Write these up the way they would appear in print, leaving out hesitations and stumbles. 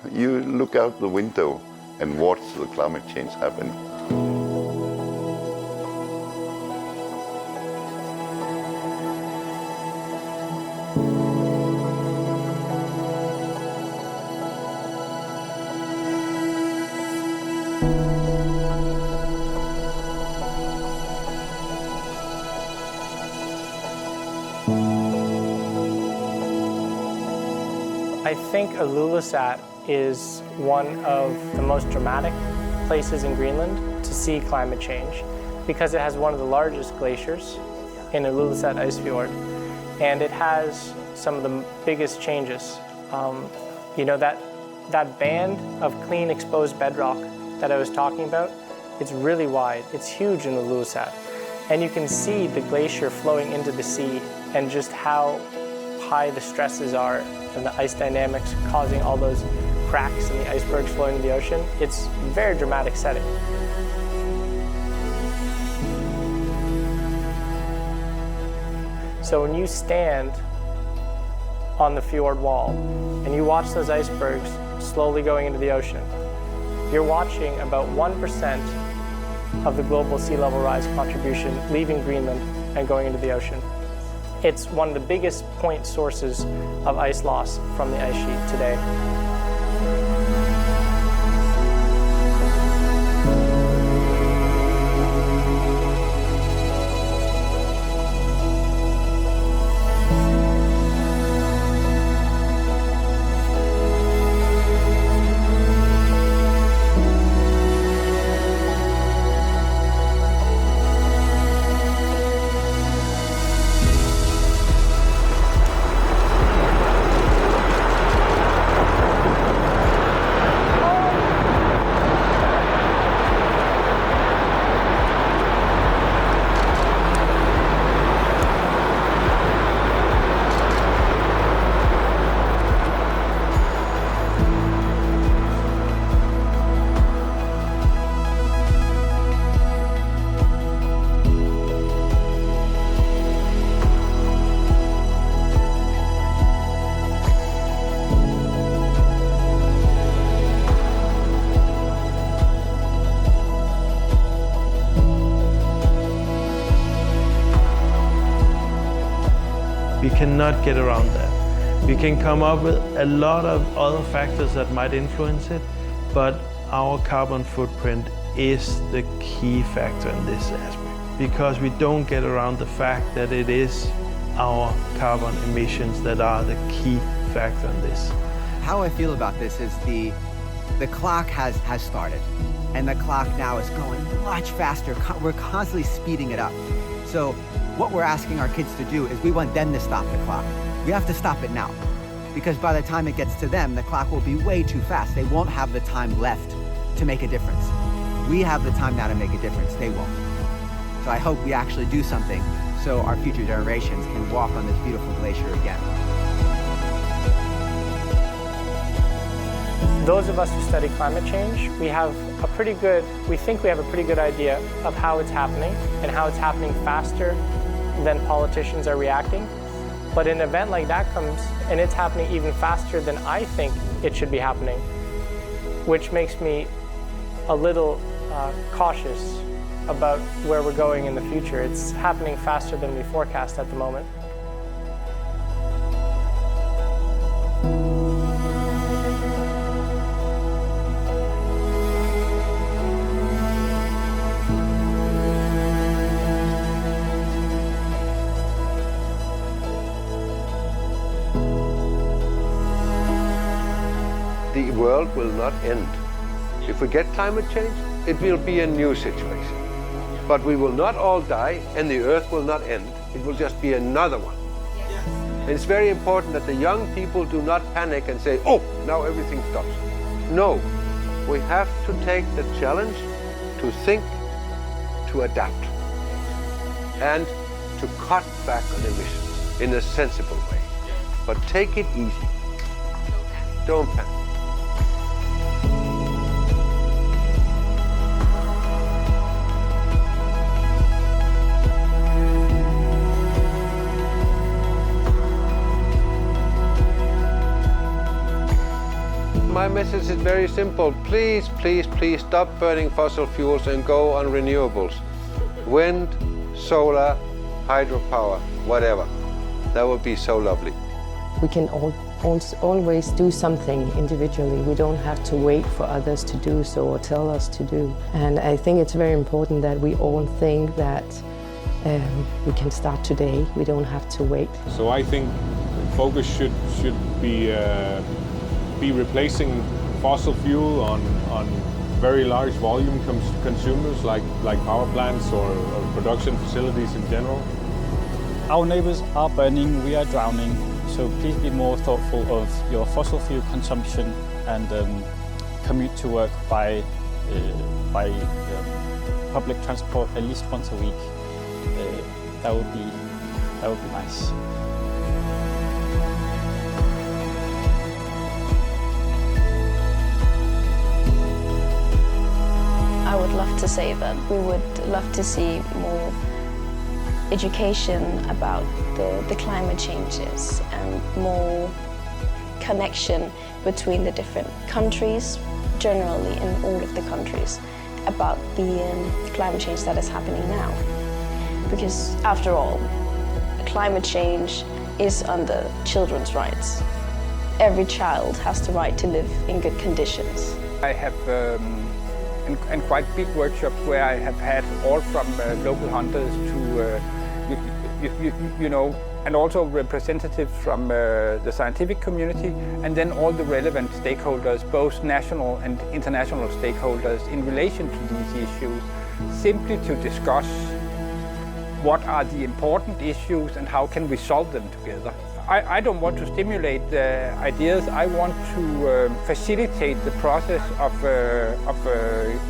You look out the window and watch the climate change happen. I think Ilulissat is one of the most dramatic places in Greenland to see climate change because it has one of the largest glaciers in Ilulissat ice fjord, and it has some of the biggest changes. You know, that band of clean exposed bedrock that I was talking about, it's really wide, it's huge in Ilulissat, and you can see the glacier flowing into the sea and just how high the stresses are and the ice dynamics causing all those cracks in the icebergs flowing in the ocean. It's a very dramatic setting. So when you stand on the fjord wall and you watch those icebergs slowly going into the ocean, you're watching about 1% of the global sea level rise contribution leaving Greenland and going into the ocean. It's one of the biggest point sources of ice loss from the ice sheet today. We cannot get around that. We can come up with a lot of other factors that might influence it, but our carbon footprint is the key factor in this aspect, because we don't get around the fact that it is our carbon emissions that are the key factor in this. How I feel about this is the clock has started, and the clock now is going much faster. We're constantly speeding it up. So what we're asking our kids to do is we want them to stop the clock. We have to stop it now, because by the time it gets to them, the clock will be way too fast. They won't have the time left to make a difference. We have the time now to make a difference. They won't. So I hope we actually do something so our future generations can walk on this beautiful glacier again. Those of us who study climate change, we think we have a pretty good idea of how it's happening and how it's happening faster than politicians are reacting. But an event like that comes and it's happening even faster than I think it should be happening, which makes me a little cautious about where we're going in the future. It's happening faster than we forecast at the moment. The world will not end. If we get climate change, it will be a new situation. But we will not all die, and the earth will not end. It will just be another one. And it's very important that the young people do not panic and say, oh, now everything stops. No, we have to take the challenge to think, to adapt, and to cut back on emissions in a sensible way. But take it easy. Don't panic. My message is very simple. Please, please, please stop burning fossil fuels and go on renewables. Wind, solar, hydropower, whatever. That would be so lovely. We can always do something individually. We don't have to wait for others to do so or tell us to do. And I think it's very important that we all think that we can start today. We don't have to wait. So I think focus should be replacing fossil fuel on very large volume consumers like power plants or production facilities in general. Our neighbors are burning, we are drowning. So please be more thoughtful of your fossil fuel consumption and commute to work by public transport at least once a week. That would be nice. I would love to say that we would love to see more education about the climate changes and more connection between the different countries, generally in all of the countries, about the climate change that is happening now. Because after all, climate change is under children's rights. Every child has the right to live in good conditions. I have and quite big workshops where I have had all from local hunters to you know, and also representatives from the scientific community, and then all the relevant stakeholders, both national and international stakeholders, in relation to these issues, simply to discuss what are the important issues and how can we solve them together. I don't want to stimulate the ideas. I want to facilitate the process of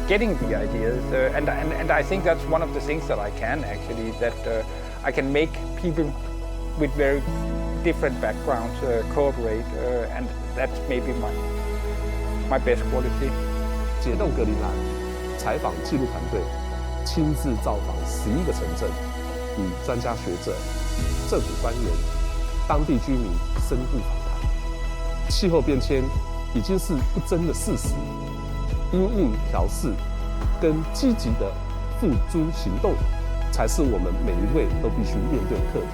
getting the ideas, and I think that's one of the things that I can actually, that I can make people with very different backgrounds cooperate, and that's maybe my best quality. 解冻格陵兰采访纪录团队亲自造访11个城镇，与专家学者、政府官员、当地居民深度访谈。气候变迁已经是不争的事实，因应调适跟积极的付诸行动，才是我们每一位都必须面对的课题。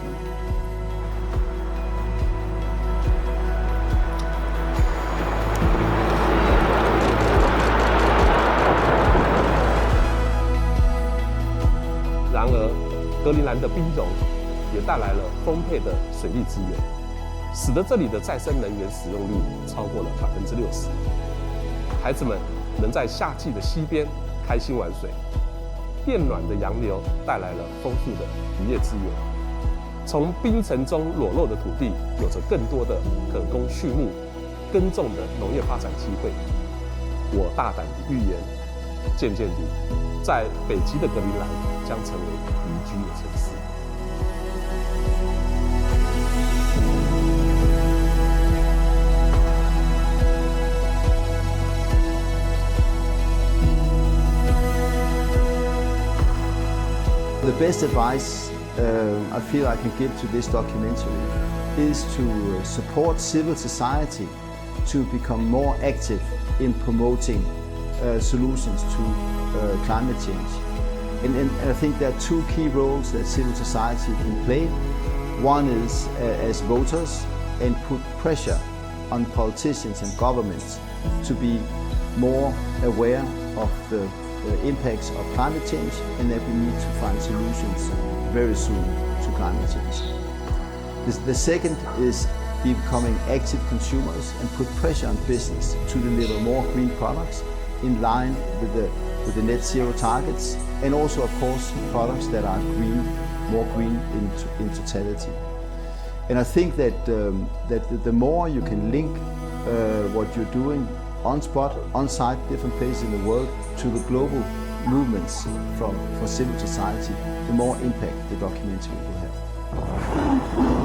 然而，格陵兰的冰融也带来了丰沛的水利资源，使得这里的再生能源使用率超过了60%。孩子们能在夏季的溪边开心玩水，变暖的洋流带来了丰富的渔业资源。从冰层中裸露的土地，有着更多的可供畜牧、耕种的农业发展机会。我大胆地预言，渐渐地，在北极的格陵兰将成为宜居的城市。The best advice I feel I can give to this documentary is to support civil society to become more active in promoting solutions to climate change. And I think there are two key roles that civil society can play. One is as voters, and put pressure on politicians and governments to be more aware of the impacts of climate change, and that we need to find solutions very soon to climate change. The second is becoming active consumers and put pressure on business to deliver more green products in line with the net zero targets, and also of course products that are green, more green in totality. And I think that the more you can link what you're doing on spot, on site, different places in the world, to the global movements for civil society, the more impact the documentary will have.